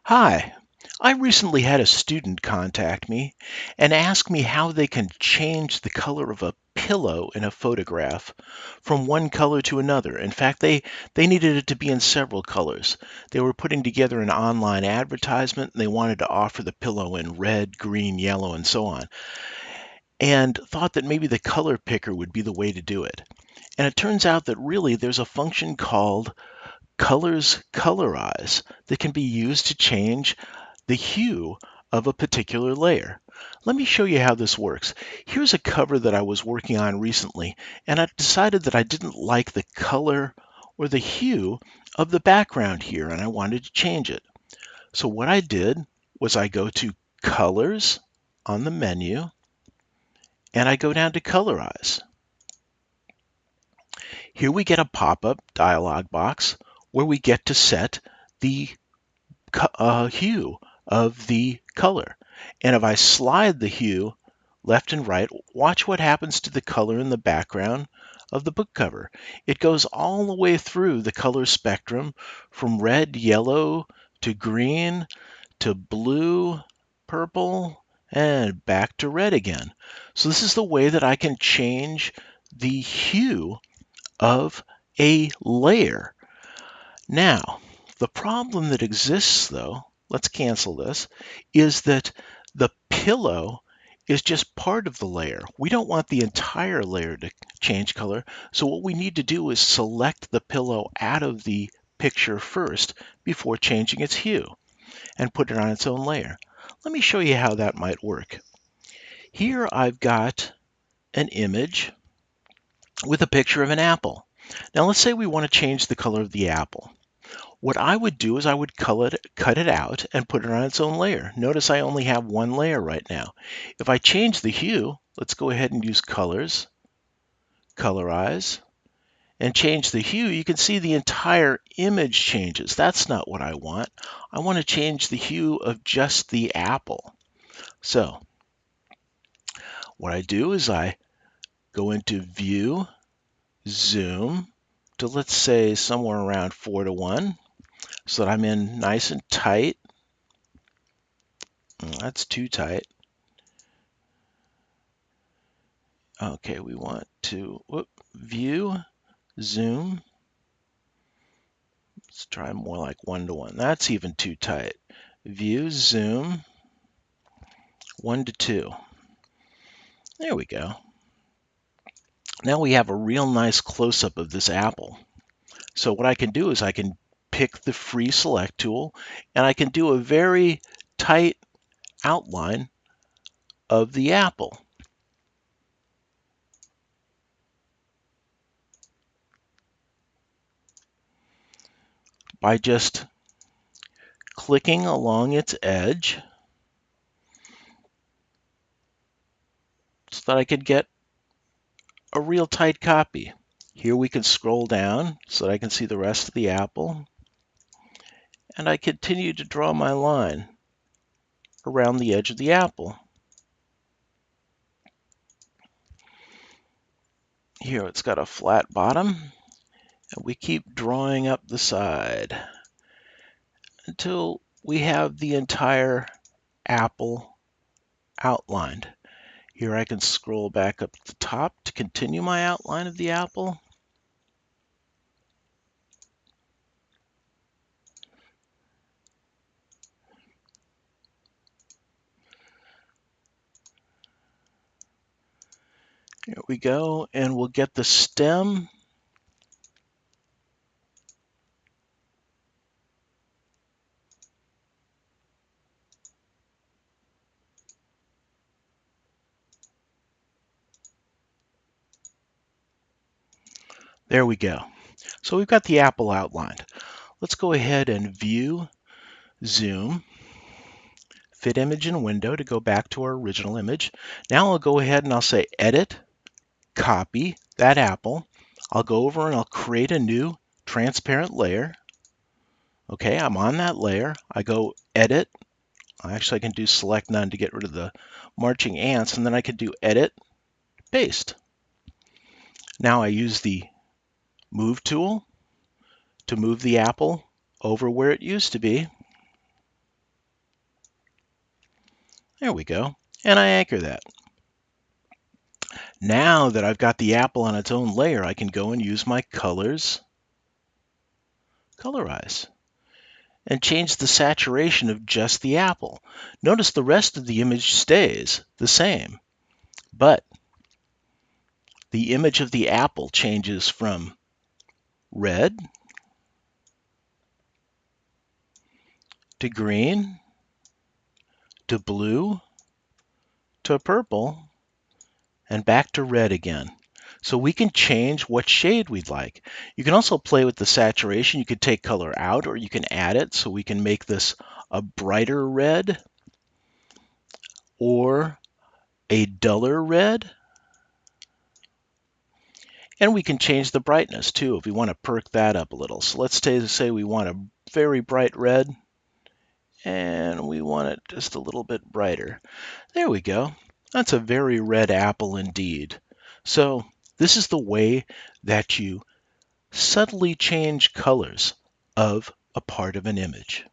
Hi, I recently had a student contact me and ask me how they can change the color of a pillow in a photograph from one color to another. In fact, they needed it to be in several colors. They were putting together an online advertisement and they wanted to offer the pillow in red, green, yellow, and so on, and thought that maybe the color picker would be the way to do it. And it turns out that really there's a function called colorize that can be used to change the hue of a particular layer. Let me show you how this works. Here's a cover that I was working on recently, and I decided that I didn't like the color or the hue of the background here, and I wanted to change it. So what I did was I go to Colors on the menu, and I go down to Colorize. Here we get a pop-up dialog box where we get to set the hue of the color. And if I slide the hue left and right, watch what happens to the color in the background of the book cover. It goes all the way through the color spectrum from red, yellow, to green, to blue, purple, and back to red again. So this is the way that I can change the hue of a layer. Now, the problem that exists, though, let's cancel this, is that the pillow is just part of the layer. We don't want the entire layer to change color. So what we need to do is select the pillow out of the picture first before changing its hue and put it on its own layer. Let me show you how that might work. Here I've got an image with a picture of an apple. Now let's say we want to change the color of the apple. What I would do is I would cut it out and put it on its own layer. Notice I only have one layer right now. If I change the hue, let's go ahead and use Colors, Colorize, and change the hue, you can see the entire image changes. That's not what I want. I want to change the hue of just the apple. So what I do is I go into View, Zoom to, let's say, somewhere around 4:1, so that I'm in nice and tight. That's too tight. Okay, we want to View, Zoom. Let's try more like 1:1. That's even too tight. View, Zoom, 1:2. There we go. Now we have a real nice close-up of this apple. So what I can do is I can pick the free select tool and I can do a very tight outline of the apple. By just clicking along its edge so that I could get a real tight copy. Here we can scroll down so that I can see the rest of the apple. And I continue to draw my line around the edge of the apple. Here it's got a flat bottom, and we keep drawing up the side until we have the entire apple outlined. Here I can scroll back up to the top to continue my outline of the apple. Here we go, and we'll get the stem. There we go. So we've got the apple outlined. Let's go ahead and View, Zoom, Fit Image in Window to go back to our original image. Now I'll go ahead and I'll say Edit, Copy that apple. I'll go over and I'll create a new transparent layer. Okay, I'm on that layer. I go Edit. Actually, I can do Select None to get rid of the marching ants, and then I can do Edit, Paste. Now I use the Move tool to move the apple over where it used to be. There we go. And I anchor that. Now that I've got the apple on its own layer, I can go and use my colors, colorize, and change the saturation of just the apple. Notice the rest of the image stays the same, but the image of the apple changes from red to green to blue to purple and back to red again. So we can change what shade we'd like. You can also play with the saturation. You could take color out or you can add it. So we can make this a brighter red or a duller red. And we can change the brightness too if we want to perk that up a little. So let's say we want a very bright red and we want it just a little bit brighter. There we go. That's a very red apple indeed. So this is the way that you subtly change colors of a part of an image.